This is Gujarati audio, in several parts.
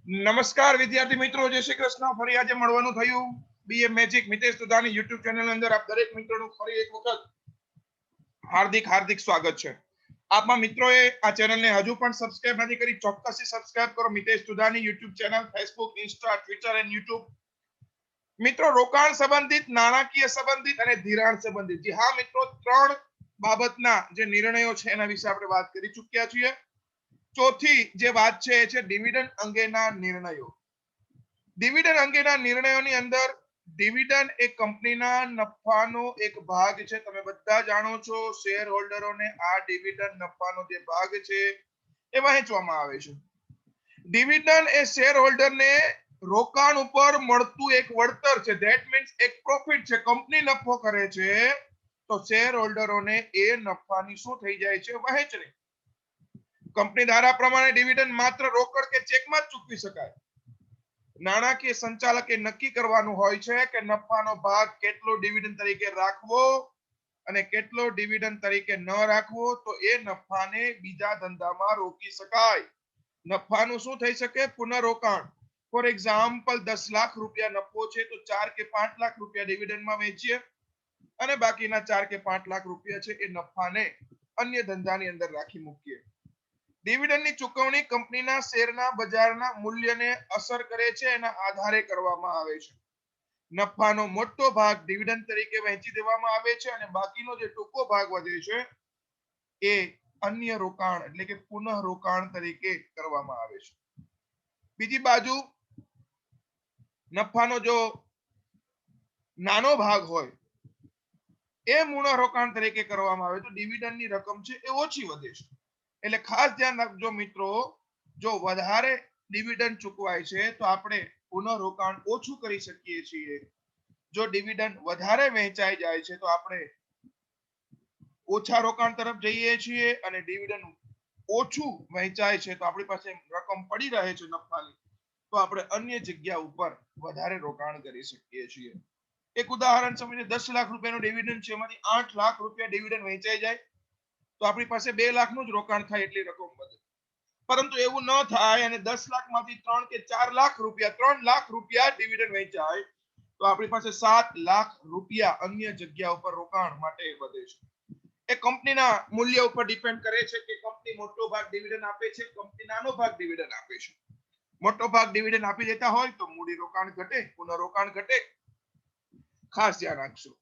નમસ્કાર વિદ્યાર્થી મિત્રો, જય શ્રી કૃષ્ણ. ફરી આજે મળવાનું થયું બીએ magic Mitesh Sudhani YouTube channel અંદર આપ દરેક મિત્રોનું ફરી એક વખત હાર્દિક હાર્દિક સ્વાગત છે. આપમાં મિત્રોએ આ ચેનલને હજુ પણ સબસ્ક્રાઇબ નથી કરી, ચોક્કસથી સબસ્ક્રાઇબ કરો. Mitesh Sudhani YouTube channel, Facebook, Insta, Twitter and YouTube. મિત્રો, રોકાણ સંબંધિત, નાણાકીય સંબંધિત અને ધિરાણ સંબંધિત, જી હા મિત્રો, ત્રણ બાબતના જે નિર્ણયો છે એના વિશે આપણે વાત કરી ચૂક્યા છીએ. ચોથી જે વાત છે એ છે ડિવિડન્ડ અંગેના નિર્ણયો. ડિવિડન્ડ અંગેના નિર્ણયોની અંદર ડિવિડન્ડ એ કંપનીના નફાનો એક ભાગ છે. તમે બધા જાણો છો, શેર હોલ્ડરોને આ ડિવિડન્ડ નફાનો જે ભાગ છે એ વહેંચવામાં આવે છે. ડિવિડન્ડ એ શેર હોલ્ડરને રોકાણ ઉપર મળતું એક વળતર છે. ધેટ મીન્સ એક પ્રોફિટ છે. કંપની નફો કરે છે તો શેર હોલ્ડરોને એ નફાની શું થઈ જાય છે? વહેંચણી. કંપની ધારા પ્રમાણે ડિવિડન્ડ માત્ર રોકડ કે ચેકમાં જ ચૂકવી શકાય. નાણાકીય સંચાલકે નક્કી કરવાનું હોય છે કે નફાનો ભાગ કેટલો ડિવિડન્ડ તરીકે રાખવો અને કેટલો ડિવિડન્ડ તરીકે ન રાખવો, તો એ નફાને બીજા ધંધામાં રોકી શકાય. નફાનું શું થઈ શકે? પુનઃરોકાણ. ફોર એક્ઝામ્પલ, 10 લાખ રૂપિયા નફો છે તો 4 કે 5 લાખ રૂપિયા ડિવિડન્ડમાં વેચીએ અને બાકીના 4 કે 5 લાખ રૂપિયા છે એ નફાને અન્ય ધંધાની અંદર રાખી મૂકીએ. ડિવિડન્ડની ચૂકવણી કંપનીના શેરના બજારના મૂલ્યને અસર કરે છે, એના આધારે કરવામાં આવે છે. નફાનો મોટો ભાગ ડિવિડન્ડ તરીકે વહેંચી દેવામાં આવે છે અને બાકીનો જે ટૂંકો ભાગ વધે છે એ અન્ય રોકાણ એટલે કે પુનઃ રોકાણ તરીકે કરવામાં આવે છે. બીજી બાજુ નફાનો જો નાનો ભાગ હોય એ મૂળ રોકાણ તરીકે કરવામાં આવે તો ડિવિડન્ડની રકમ છે એ ઓછી વધે છે. એટલે ખાસ ધ્યાન રાખજો મિત્રો, જો વધારે ડિવિડન્ડ ચૂકવાય છે તો આપણે પુનઃ રોકાણ ઓછું કરી શકીએ છીએ. જો ડિવિડન્ડ વધારે વહેંચાઈ જાય છે તો આપણે ઓછા રોકાણ તરફ જઈએ છીએ અને ડિવિડન્ડ ઓછું વહેંચાય છે તો આપણી પાસે રકમ પડી રહે છે નફાની, તો આપણે અન્ય જગ્યા ઉપર વધારે રોકાણ કરી શકીએ છીએ. એક ઉદાહરણ સમજીએ, 10 લાખ રૂપિયાનો ડિવિડન્ડ છે, એમાંથી 8 લાખ રૂપિયા ડિવિડન્ડ વહેંચાઈ જાય તો આપણી પાસે 2 લાખનું જ રોકાણ થાય એટલી રકમ વધે. પરંતુ એવું ન થાય અને 10 લાખમાંથી 3 કે 4 લાખ રૂપિયા, 3 લાખ રૂપિયા ડિવિડન્ડ વહેંચાય તો આપણી પાસે 7 લાખ રૂપિયા અન્ય જગ્યા ઉપર રોકાણ માટે વધે છે. એ કંપનીના મૂલ્ય ઉપર ડિપેન્ડ કરે છે કે કંપની મોટો ભાગ ડિવિડન્ડ આપે છે, કંપની નાનો ભાગ ડિવિડન્ડ આપે છે. મોટો ભાગ ડિવિડન્ડ આપી દેતા હોય તો મૂડી રોકાણ ઘટે, પુનઃ રોકાણ ઘટે. ખાસ ધ્યાન રાખજો.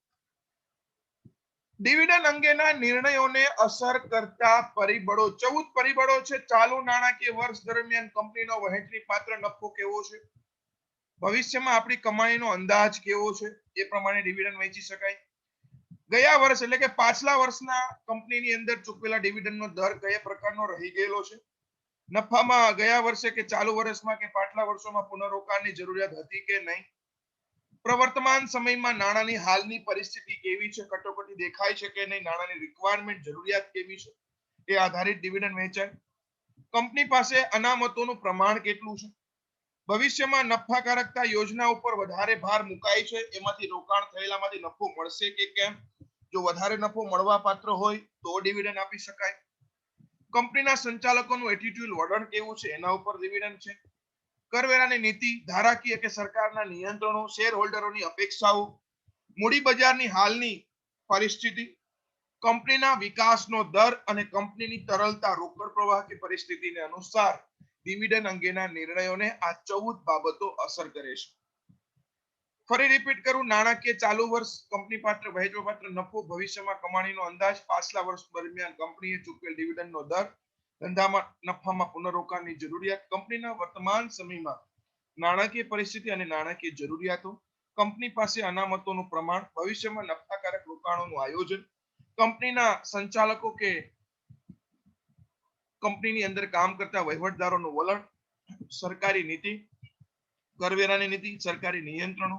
ડિવિડન્ડ અંગેના નિર્ણયોને અસર કરતા પરિબળો 14 પરિબળો છે. ચાલુ નાણાકીય વર્ષ દરમિયાન કંપનીનો વહેંચણી પાત્ર નફો કેવો છે, ભવિષ્યમાં આપણી કમાણીનો અંદાજ કેવો છે, એ પ્રમાણે ડિવિડન્ડ વહેંચી શકાય. ગયા વર્ષ એટલે કે પાછલા વર્ષના કંપનીની અંદર ચૂકવેલા ડિવિડન્ડનો દર કયા પ્રકારનો રહી ગયેલો છે, નફામાં ગયા વર્ષે કે ચાલુ વર્ષમાં કે પાછલા વર્ષોમાં પુનઃરોકાણની જરૂરિયાત હતી કે નહીં, પ્રવર્તમાન સમયમાં નાણાંની હાલની પરિસ્થિતિ કેવી છે, કટોકટી દેખાય છે કે નહીં, નાણાંની રિક્વાયરમેન્ટ જરૂરિયાત કેવી છે, એ આધારિત ડિવિડન્ડ વહેંચાય. કંપની પાસે અનામતોનું પ્રમાણ કેટલું છે, ભવિષ્યમાં નફાકારકતા યોજના ઉપર વધારે ભાર મુકાય છે, એમાંથી રોકાણ થયેલામાંથી નફો મળશે કે કેમ, જો વધારે નફો મળવા પાત્ર હોય તો ડિવિડન્ડ આપી શકાય. કંપનીના સંચાલકોનું એટીટ્યુડ, વલણ કેવું છે, એના ઉપર ડિવિડન્ડ છે. કરવેરાની નીતિ, ધારાકીય કે સરકારના નિયંત્રણો, શેર હોલ્ડરોની અપેક્ષાઓ, મૂડી બજારની હાલની પરિસ્થિતિ, કંપનીના વિકાસનો દર અને કંપનીની તરલતા, રોકડ પ્રવાહ કે પરિસ્થિતિને અનુસાર ડિવિડન્ડ અંગેના નિર્ણયોને આ 14 બાબતો અસર કરે છે. ફરી રિપીટ કરું, નાણાકીય ચાલુ વર્ષ કંપની પાત્ર વહેંચવા પાત્ર નફો, ભવિષ્યમાં કમાણીનો અંદાજ, પાછલા વર્ષ દરમિયાન કંપનીએ ચૂકવેલ ડિવિડન્ડનો દર, ધંધામાં નફામાં પુનઃરોકાણની જરૂરિયાત, કંપનીના વર્તમાન સમયમાં નાણાકીય પરિસ્થિતિ અને નાણાકીય જરૂરિયાતો, કંપની પાસે અનામતોનું પ્રમાણ, ભવિષ્યમાં નફાકારક રોકાણોનું આયોજન, કંપનીના સંચાલકો કે કંપનીની અંદર કામ કરતા વહીવટદારોનું વલણ, સરકારી નીતિ, કરવેરાની નીતિ, સરકારી નિયંત્રણો,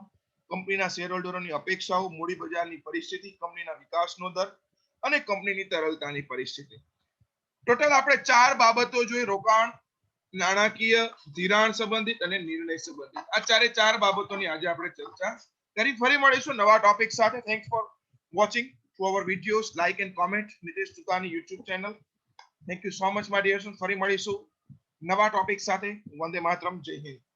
કંપનીના શેરહોલ્ડરોની અપેક્ષાઓ, મૂડી બજારની પરિસ્થિતિ, કંપનીના વિકાસનો દર અને કંપનીની તરલતાની પરિસ્થિતિ. ટોટલ આપણે 4 બાબતો જોઈ: રોકાણ, નાણાકીય, ધિરાણ સંબંધિત અને નિર્ણય સંબંધિત. આ ચારે 4 બાબતોની આજે આપણે ચર્ચા કરી. ફરી મળીશું નવા ટોપિક સાથે. Thanks for watching our videos. Like and comment Nitesh Sudhani YouTube channel. Thank you so much my dear friends. ફરી મળીશું નવા ટોપિક સાથે. વંદે માતરમ, જય હિન્દ.